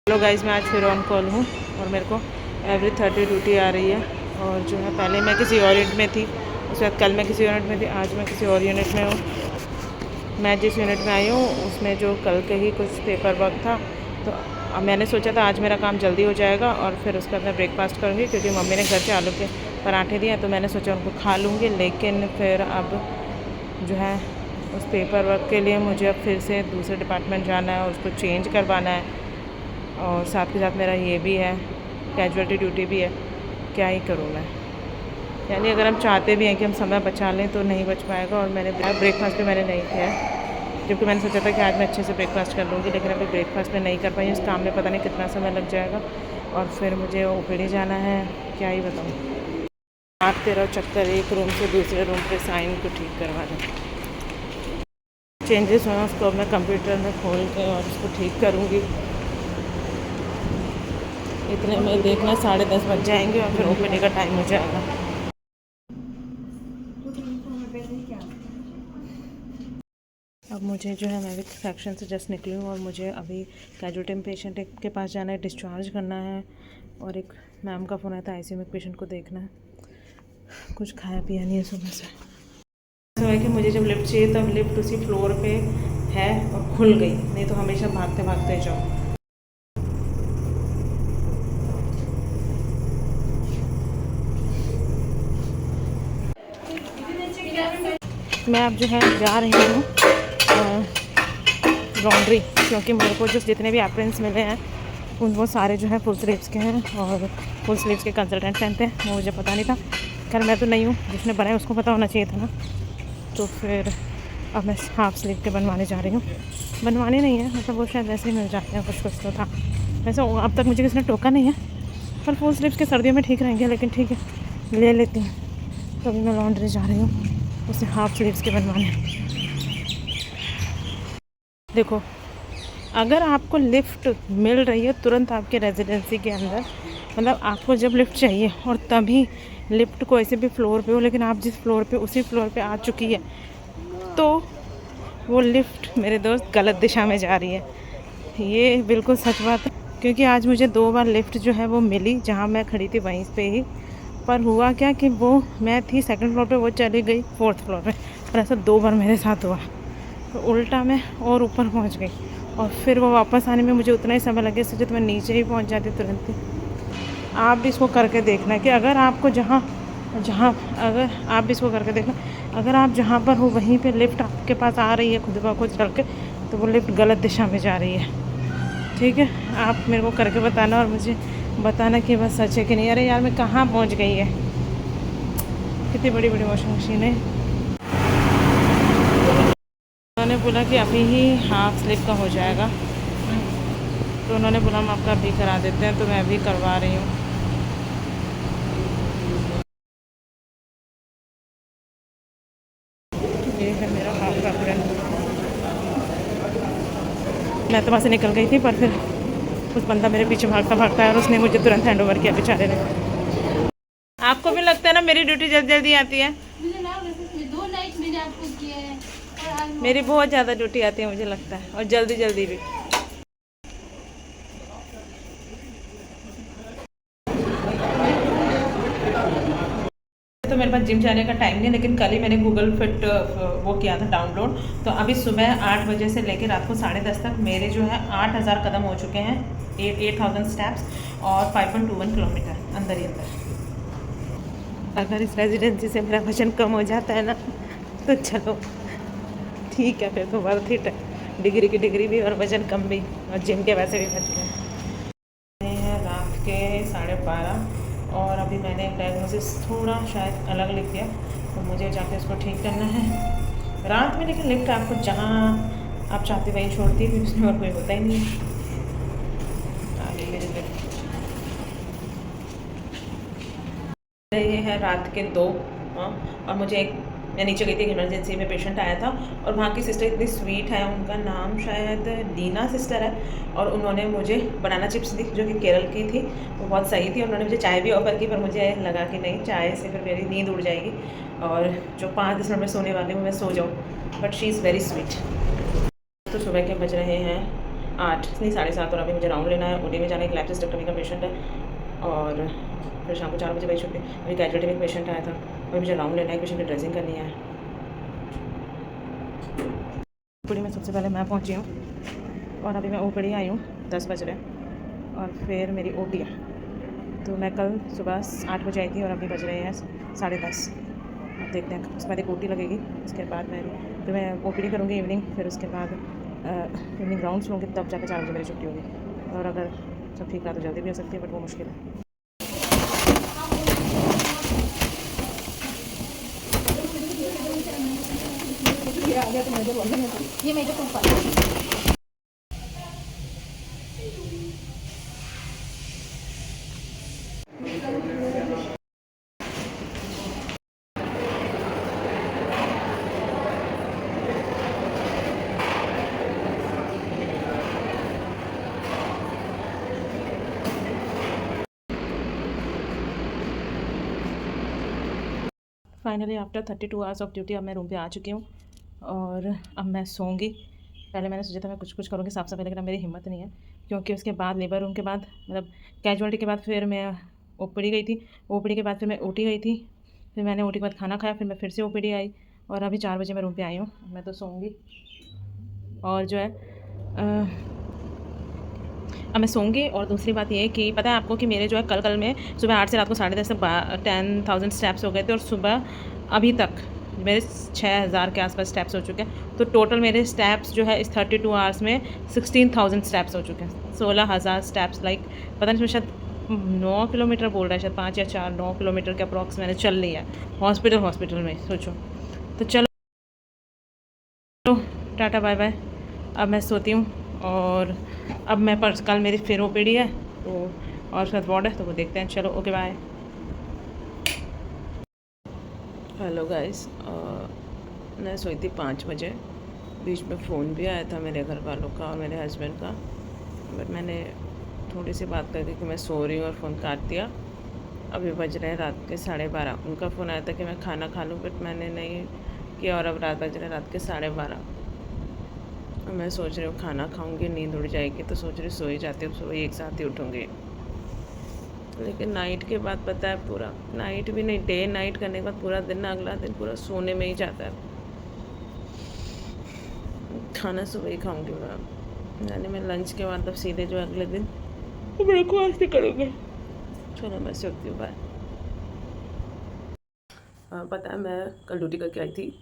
Hello guys, मैं आज फिर ऑन कॉल हूँ और मेरे को एवरी थर्सडे ड्यूटी आ रही है। और जो है पहले मैं किसी और यूनिट में थी, उसके बाद कल मैं किसी यूनिट में थी, आज मैं किसी और यूनिट में हूँ। मैं जिस यूनिट में आई हूँ उसमें जो कल के ही कुछ पेपर वर्क था, तो अब मैंने सोचा था आज मेरा काम जल्दी हो जाएगा और फिर उसके बाद मैं ब्रेकफास्ट करूँगी, क्योंकि मम्मी ने घर से आलू के पराठे दिए तो मैंने सोचा उनको खा लूँगी। लेकिन फिर अब जो है उस पेपर वर्क के लिए मुझे अब फिर से दूसरे डिपार्टमेंट जाना है और उसको चेंज करवाना है। और साथ के साथ मेरा ये भी है, कैजुअलिटी ड्यूटी भी है। क्या ही करूँ मैं, यानी अगर हम चाहते भी हैं कि हम समय बचा लें तो नहीं बच पाएगा। और मैंने ब्रेकफास्ट भी मैंने नहीं किया है, जबकि मैंने सोचा था कि आज मैं अच्छे से ब्रेकफास्ट कर लूँगी, लेकिन अभी ब्रेकफास्ट में नहीं कर पाई। उस काम में पता नहीं कितना समय लग जाएगा और फिर मुझे ओपीडी जाना है। क्या ही बताऊँ, 8-13 चक्कर एक रूम से दूसरे रूम पे साइन को ठीक करवा दें। चेंजेस हुए उसको अब मैं कंप्यूटर में खोल के और उसको ठीक करूँगी। इतने में देखना 10:30 बज जाएंगे और फिर ओपीडी का टाइम हो जाएगा। अब मुझे जो है, मैं भी सेक्शन से जस्ट निकली हूँ और मुझे अभी कैजुअलिटी पेशेंट एक के पास जाना है, डिस्चार्ज करना है। और एक मैम का फ़ोन आया था, आईसीयू में पेशेंट को देखना है। कुछ खाया पिया नहीं है सुबह से। ऐसा है कि मुझे जब लिफ्ट चाहिए तब लिफ्ट उसी फ्लोर पे है और खुल गई, नहीं तो हमेशा भागते भागते जाओ। मैं अब जो है जा रही हूँ लॉन्ड्री, क्योंकि मेरे को जो जितने भी एप्रेंस मिले हैं वो सारे जो है फुल स्लीव्स के हैं और फुल स्लीव्स के कंसल्टेंट पहनते हैं। वो मुझे पता नहीं था, खैर मैं तो नहीं हूँ, जिसने बनाया उसको पता होना चाहिए था ना। तो फिर अब मैं हाफ स्लीव के बनवाने जा रही हूँ। बनवाने नहीं है, मतलब वो शायद वैसे ही मिल जाते हैं, कुछ कुछ तो था वैसे। अब तक मुझे किसी ने टोका नहीं है, पर फुल स्लीव्स के सर्दियों में ठीक रहेंगे, लेकिन ठीक है ले लेती हूँ। तो अभी मैं लॉन्ड्री जा रही हूँ उसे हाफ स्लीव्स के बनवाने। देखो, अगर आपको लिफ्ट मिल रही है तुरंत आपके रेजिडेंसी के अंदर, मतलब आपको जब लिफ्ट चाहिए और तभी लिफ्ट को ऐसे भी फ्लोर पे हो, लेकिन आप जिस फ्लोर पे उसी फ्लोर पे आ चुकी है, तो वो लिफ्ट मेरे दोस्त गलत दिशा में जा रही है। ये बिल्कुल सच बात है, क्योंकि आज मुझे 2 बार लिफ्ट जो है वो मिली, जहाँ मैं खड़ी थी वहीं पे ही। पर हुआ क्या कि वो मैं थी सेकंड फ्लोर पे, वो चली गई 4th फ्लोर पे। और ऐसा 2 बार मेरे साथ हुआ, तो उल्टा मैं और ऊपर पहुंच गई और फिर वो वापस आने में मुझे उतना ही समय लगे, इससे तो मैं नीचे ही पहुंच जाती तुरंत ही। आप भी इसको करके देखना कि अगर आपको जहाँ जहाँ अगर आप भी इसको करके देखना, अगर आप जहाँ पर हो वहीं पे लिफ्ट आपके पास आ रही है खुद ब खुद चल के, तो वो लिफ्ट गलत दिशा में जा रही है। ठीक है, आप मेरे को करके बताना और मुझे बताना कि बस सच है कि नहीं। अरे यार, मैं कहाँ पहुँच गई है, कितनी बड़ी बड़ी वॉशिंग मशीन है। उन्होंने बोला कि अभी ही हाफ स्लीव का हो जाएगा, तो उन्होंने बोला हम आपका अभी करा देते हैं, तो मैं अभी करवा रही हूँ। ये है मेरा हाफ का प्रिंट। मैं तो वहाँ से निकल गई थी, पर फिर उस बंदा मेरे पीछे भागता भागता है और उसने मुझे तुरंत हैंड ओवर किया बेचारे ने। आपको भी लगता है ना मेरी ड्यूटी जल्दी जल्दी आती है? मेरी बहुत ज़्यादा ड्यूटी आती है मुझे लगता है, और जल्दी जल्दी भी। तो मेरे पास जिम जाने का टाइम नहीं, लेकिन कल ही मैंने गूगल फिट वो किया था डाउनलोड। तो अभी सुबह 8 बजे से लेकर रात को 10:30 तक मेरे जो है 8,000 कदम हो चुके हैं, 8,000 स्टेप्स और 5.21 किलोमीटर अंदर ही अंदर। अगर इस रेजिडेंसी से मेरा वजन कम हो जाता है ना, तो चलो ठीक है, फिर तो वर्थ इट है। डिग्री की डिग्री भी और वजन कम भी, और जिम के वैसे भी बच गए हैं। रात के 12:30 और अभी मैंने एक डायग्नोसिस थोड़ा शायद अलग लिख दिया, तो मुझे जाके उसको ठीक करना है रात में। लेकिन लिफ्ट आपको जहाँ आप चाहते वहीं छोड़ती है, उसमें और कोई होता ही नहीं है। आगे मेरे लिफ्ट ये है रात के 2। हाँ, और मुझे एक, मैं नीचे गई थी, इमरजेंसी में पेशेंट आया था और वहाँ की सिस्टर इतनी स्वीट है, उनका नाम शायद लीना सिस्टर है, और उन्होंने मुझे बनाना चिप्स दी जो कि केरल की थी, वो बहुत सही थी। उन्होंने मुझे चाय भी ऑफ़र की, पर मुझे लगा कि नहीं, चाय से फिर मेरी नींद उड़ जाएगी और जो 5-10 मिनट में सोने वाली हूँ मैं सो जाऊँ, but she is very sweet. तो सुबह के बज रहे हैं 8 नहीं 7:30 और अभी मुझे राउंड लेना है। ओटी में जाना है, एक लैप्रोस्कोपी का पेशेंट है और फिर शाम को 4 बजे मेरी छुट्टी। अभी कैजुअलिटी में एक पेशेंट आया था, अभी मुझे राउंड लेना है, एक पेशेंट की ड्रेसिंग करनी है। ओपीडी में सबसे पहले मैं पहुंची हूँ और अभी मैं ओपीडी आई हूँ 10 बज रहे और फिर मेरी ओटी है। तो मैं कल सुबह 8 बजे आई थी और अभी बज रहे हैं 10:30। अब देखते हैं, उसके बाद एक ओटी लगेगी, उसके बाद मैं ओपीडी करूँगी इवनिंग, फिर उसके बाद इवनिंग राउंड्स लूँगी, तब जाकर 4 बजे मेरी छुट्टी होगी। और अगर सब ठीक रहा तो जल्दी भी हो सकती है, बट वो मुश्किल है। ये major finally after 32 hours of duty अब मैं रूम पे आ चुकी हूँ और अब मैं सोऊंगी। पहले मैंने सोचा था मैं कुछ करूँगी साफ़ सफाई, लेकिन अब मेरी हिम्मत नहीं है, क्योंकि उसके बाद लेबर रूम के बाद मतलब कैजुअलिटी के बाद फिर मैं ओपीडी गई थी, ओपीडी के बाद फिर मैं ओटी गई थी, फिर मैंने ओटी के बाद खाना खाया, फिर मैं फिर से ओपीडी आई और अभी 4 बजे मैं रूम पर आई हूँ। मैं तो सोऊंगी और जो है अब मैं सोऊंगी। और दूसरी बात ये है कि पता है आपको कि मेरे जो है कल में सुबह 8 से रात को 10:30 तक 10,000 स्टेप्स हो गए थे और सुबह अभी तक मेरे 6,000 के आसपास स्टेप्स हो चुके हैं। तो टोटल मेरे स्टेप्स जो है इस 32 आवर्स में 16,000 स्टेप्स हो चुके हैं। 16,000 स्टेप्स, लाइक पता नहीं शायद 9 किलोमीटर बोल रहा है, शायद 5 या 4 9 किलोमीटर के अप्रॉक्स मैंने चल लिया है हॉस्पिटल में, सोचो। तो चलो टाटा बाय बाय, अब मैं सोती हूँ और अब मैं कल मेरी फिर ओपीडी है तो और उसके बाद वार्ड है, तो वो देखते हैं। चलो ओके बाय। हेलो गाइस, मैं सोई थी 5 बजे। बीच में फ़ोन भी आया था मेरे घर वालों का और मेरे हस्बैंड का, बट मैंने थोड़ी सी बात करके कि मैं सो रही हूँ और फ़ोन काट दिया। अभी बज रहे हैं रात के 12:30। उनका फ़ोन आया था कि मैं खाना खा लूँ, बट मैंने नहीं किया और अब बज रहे हैं रात के 12:30। मैं सोच रही हूँ खाना खाऊंगी, नींद उड़ जाएगी, तो सोच रही सो ही जाती हूँ, सुबह एक साथ ही उठूँगी। लेकिन नाइट के बाद पता है पूरा नाइट भी नहीं, डे नाइट करने के बाद पूरा दिन ना, अगला दिन पूरा सोने में ही जाता है। खाना सुबह ही खाऊंगी मैं, यानी मैं लंच के बाद अब सीधे जो अगले दिन ब्रेकफास्ट ही करूँगी। चलो मैं सोती हूँ, बाय। पता है मैं कल ड्यूटी करके आई थी।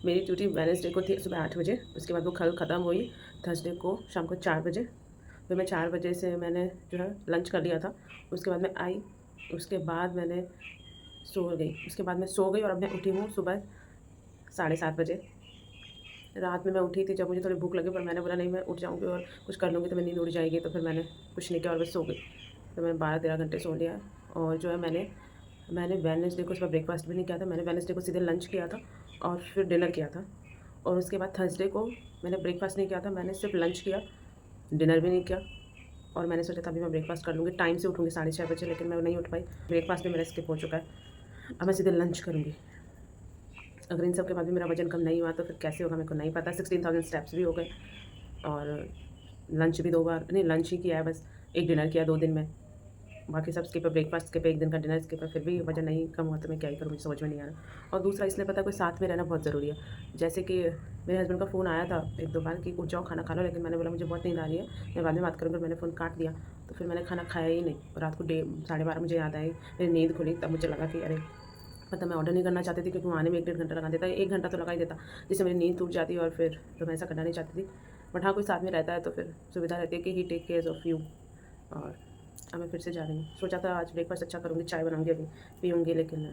मेरी ड्यूटी वेडनेसडे को थी सुबह 8 बजे, उसके बाद वो कल ख़त्म हुई थर्सडे को शाम को 4 बजे। फिर मैं 4 बजे से मैंने जो है लंच कर लिया था, उसके बाद मैं आई, उसके बाद मैंने सो गई, उसके बाद मैं सो गई और अब मैं उठी हूँ सुबह 7:30 बजे। रात में मैं उठी थी जब मुझे थोड़ी भूख लगी, पर मैंने बोला नहीं मैं उठ जाऊँगी और कुछ कर लूँगी तो मैं नींद उड़ जाएगी, तो फिर मैंने कुछ नहीं किया और बस सो गई। तो मैं 12-13 घंटे सो लिया। और जो है मैंने वेडनेसडे को सुबह ब्रेकफास्ट भी नहीं किया था, मैंने वेडनेसडे को सीधे लंच किया था और फिर डिनर किया था। और उसके बाद थर्सडे को मैंने ब्रेकफास्ट नहीं किया था, मैंने सिर्फ लंच किया, डिनर भी नहीं किया। और मैंने सोचा था अभी मैं ब्रेकफास्ट कर लूँगी, टाइम से उठूँगी 6:30 बजे, लेकिन मैं नहीं उठ पाई। ब्रेकफास्ट भी मेरा स्किप हो चुका है, अब मैं सीधे लंच करूँगी। अगर इन सब के बाद भी मेरा वजन कम नहीं हुआ तो फिर कैसे होगा मेरे को नहीं पता। 16,000 स्टेप्स भी हो गए और लंच भी 2 बार नहीं, लंच ही किया है बस, एक डिनर किया 2 दिन में, बाकी सब स्किप है। ब्रेकफास्ट स्किप है, एक दिन का डिनर स्किप है, फिर भी वजन नहीं कम हुआ तो मैं क्या ही करूँ, मुझे समझ में नहीं आ रहा। और दूसरा इसलिए पता है कोई साथ में रहना बहुत ज़रूरी है। जैसे कि मेरे हस्बैंड का फ़ोन आया था 1-2 बार कि उठ जाओ खाना खा लो, लेकिन मैंने बोला मुझे बहुत नींद आ रही है, मैं बाद में बात करूँगी, मैंने फ़ोन काट दिया। तो फिर मैंने खाना खाया ही नहीं और रात को 12:30 मुझे याद आई, मेरी नींद खुली, तब मुझे लगा कि अरे मतलब मैं ऑर्डर नहीं करना चाहती थी, क्योंकि वहाँ आने में 1-1.5 घंटा लगा देता, 1 घंटा तो लगा ही देता, जिससे मेरी नींद टूट जाती और फिर तो मैं ऐसा करना नहीं चाहती थी। बट हाँ, कोई साथ में रहता है तो फिर सुविधा रहती है कि ही टेक केयर ऑफ़ यू। और अब मैं फिर से जा रही हूँ, सोचा था आज ब्रेकफास्ट अच्छा करूँगी, चाय बनाऊँगी अभी पीऊँगी, लेकिन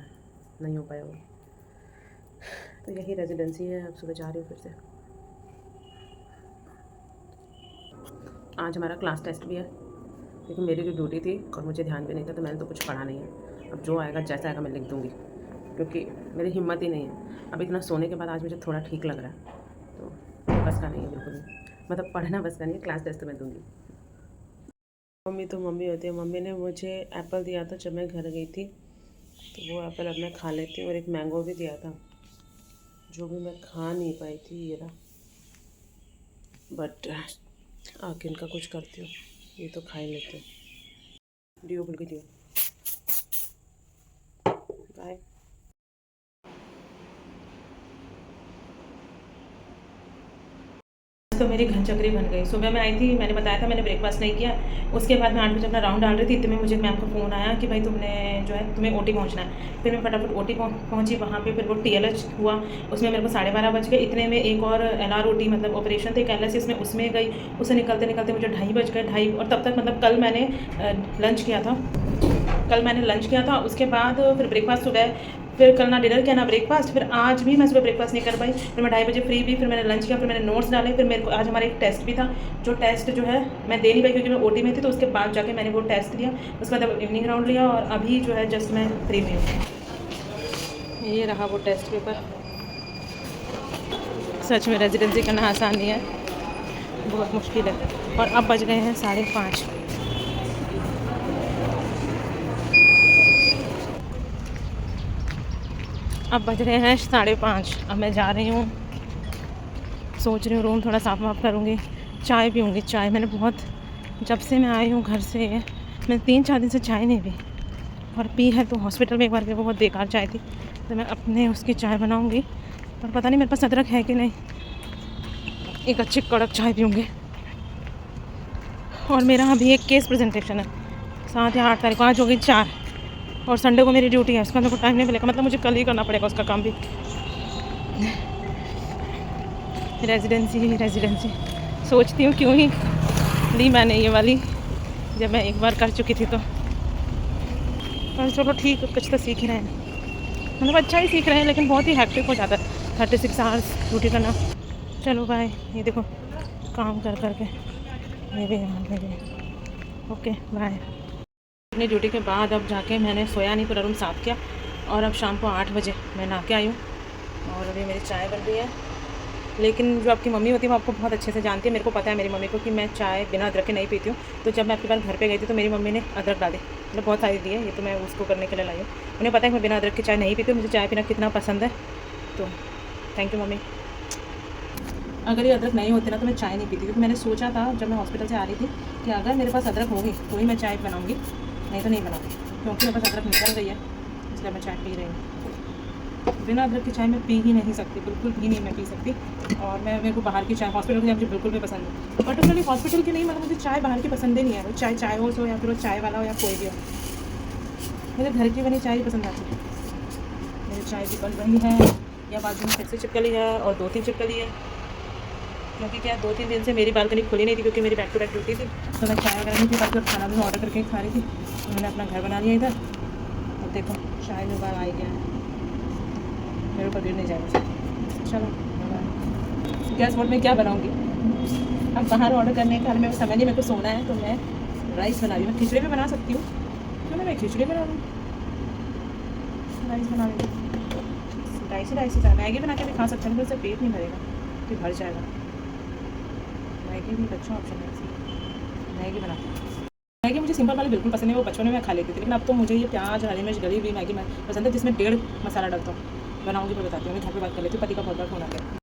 नहीं हो पाया वो। तो यही रेजिडेंसी है, अब सुबह जा रही हूँ फिर से। आज हमारा क्लास टेस्ट भी है, क्योंकि मेरी जो ड्यूटी थी और मुझे ध्यान भी नहीं था, तो मैंने तो कुछ पढ़ा नहीं है। अब जो आएगा जैसा आएगा मैं लिख दूँगी, क्योंकि मेरी हिम्मत ही नहीं है। अब इतना सोने के बाद आज मुझे थोड़ा ठीक लग रहा है, तो बस का नहीं है बिल्कुल भी, मतलब पढ़ना बस का नहीं है। क्लास टेस्ट तो मैं दूँगी। मम्मी तो मम्मी होती है, मम्मी ने मुझे एप्पल दिया था जब मैं घर गई थी, तो वो एप्पल अब मैं खा लेती हूँ, और एक मैंगो भी दिया था जो भी मैं खा नहीं पाई थी, ये रहा। बट आके इनका कुछ करती हूँ, ये तो खा ही लेते हैं। डियो भूल गई, डियो। बाय। तो मेरी घन चक्री बन गई। सुबह में आई थी, मैंने बताया था मैंने ब्रेकफास्ट नहीं किया। उसके बाद मैं 8 बजे अपना राउंड डाल रही थी, इतने में मुझे मैम का फ़ोन आया कि भाई तुमने जो है तुम्हें ओटी पहुंचना है। फिर मैं फटाफट ओटी पहुंची वहाँ पे। फिर वो टीएलएच हुआ, उसमें मेरे को 12:30 बज गए। इतने में एक और एलआरओटी मतलब ऑपरेशन थे कैलसिस में, उसमें गई। उसे निकलते निकलते मुझे 2:30 बज गए। 2:30 और तब तक मतलब कल मैंने लंच किया था। उसके बाद फिर ब्रेकफास्ट सुबह, फिर कल ना डिनर किया ना ब्रेकफास्ट। फिर आज भी मैं सुबह ब्रेकफास्ट नहीं कर पाई। फिर मैं 2:30 बजे फ्री भी, फिर मैंने लंच किया, फिर मैंने नोट्स डाले। फिर मेरे को आज हमारा एक टेस्ट भी था, जो टेस्ट जो है मैं दे नहीं पाई क्योंकि मैं ओटी में थी। तो उसके बाद जाके मैंने वो टेस्ट दिया, उसके बाद इवनिंग राउंड लिया और अभी जो है जस्ट मैं फ्री में हूँ। ये रहा वो टेस्ट पेपर। सच में रेजिडेंसी करना आसान नहीं है, बहुत मुश्किल है। और अब बज गए हैं 5:30। अब बज रहे हैं 5:30। अब मैं जा रही हूँ, सोच रही हूँ रूम थोड़ा साफ वाफ करूँगी, चाय पीऊँगी। चाय मैंने बहुत, जब से मैं आई हूँ घर से, मैं 3-4 दिन से चाय नहीं पी। और पी है तो हॉस्पिटल में एक बार, वो बहुत बेकार चाय थी। तो मैं अपने उसकी चाय बनाऊँगी, पर पता नहीं मेरे पास अदरक है कि नहीं। एक अच्छी कड़क चाय पीऊँगी। और मेरा अभी एक केस प्रेजेंटेशन है 7 या 8 तारीख को, आज हो गई 4। और संडे को मेरी ड्यूटी है, उसका मेरे को टाइम नहीं मिलेगा, मतलब मुझे कल ही करना पड़ेगा उसका काम भी। रेजिडेंसी सोचती हूँ क्यों ही ली मैंने ये वाली, जब मैं एक बार कर चुकी थी तो। पर चलो ठीक, कुछ तो सीख रहे हैं, मतलब अच्छा ही सीख रहे हैं, लेकिन बहुत ही हैक्टिक हो जाता है 36 आवर्स ड्यूटी करना। चलो बाय। ये देखो काम कर करके मेरे यहाँ मेरे। Okay bye. अपनी ड्यूटी के बाद अब जाके मैंने सोया नहीं, पूरा रूम साफ़ किया। और अब शाम को 8 बजे मैं नहा के आई हूँ और अभी मेरी चाय बन रही है। लेकिन जो आपकी मम्मी होती है वो आपको बहुत अच्छे से जानती है। मेरे को पता है मेरी मम्मी को कि मैं चाय बिना अदरक के नहीं पीती हूँ। तो जब मैं आपके पास घर पे गई थी तो मेरी मम्मी ने अदरक डाली, मतलब बहुत सारी दी है, ये तो मैं उसको करने के लिए लाई हूँ। उन्हें पता है कि मैं बिना अदरक की चाय नहीं पीती हूँ, मुझे चाय पीना कितना पसंद है। तो थैंक यू मम्मी। अगर ये अदरक नहीं होते ना तो मैं चाय नहीं पीती, क्योंकि मैंने सोचा था जब मैं हॉस्पिटल से आ रही थी कि अगर मेरे पास अदरक होगी तो ही मैं चाय बनाऊँगी, नहीं तो नहीं बनाऊँगी। क्योंकि मेरे पास अदरक निकल गई है, इसलिए मैं चाय पी रही हूँ। बिना अदरक की चाय मैं पी ही नहीं सकती, बिल्कुल भी नहीं मैं पी सकती। और मेरे को बाहर की चाय हॉस्पिटल की मुझे बिल्कुल भी पसंद नहीं। पर्टिकुलरली हॉस्पिटल की नहीं, मतलब मुझे चाय बाहर की पसंद ही नहीं है। वो चाय हाउस हो या फिर वो चाय वाला हो या कोई भी हो, मुझे घर की बनी चाय ही पसंद आती है। मेरी चाय भी बन रही है, या बाजू में फिर से चिपकली है और 2-3 चिपकली है। क्योंकि क्या 2-3 दिन से मेरी बालकनी खुली नहीं थी, क्योंकि मेरी बैक टू बैक ड्यूटी थी, तो मैं चाय वगैरह नहीं पी पाती। खाना भी ऑर्डर करके खा रही थी, तो मैंने अपना घर बना लिया इधर। और देखो चाय में बाहर आ गया है, मेरे ऊपर गिर नहीं जाएगा। चलो गैस बोर्ड में क्या बनाऊँगी अब, बाहर ऑर्डर करने का में समय नहीं, मेरे को सोना है। तो मैं राइस बना रही हूँ, खिचड़ी भी बना सकती हूँ, क्यों ना मैं खिचड़ी बना लूँ, राइस बना लेती। राइस ही मैगी बना के भी खा सकते हैं, तो उससे पेट नहीं भरेगा, फिर भर जाएगा। मैगी भी अच्छा ऑप्शन है, मैगी बना। मैगी मुझे सिंपल वाली बिल्कुल पसंद है, वो बचपन में मैं खा लेती थी, लेकिन अब तो मुझे ये प्याज हरी मिर्च गली हुई मैगी पसंद है, जिसमें 1.5 मसाला डालता हूँ। बनाऊँगी, मैं बताती हूँ। मैं घर पे बात कर लेती हूँ, पति का बहुत बार फ़ोन आ गया।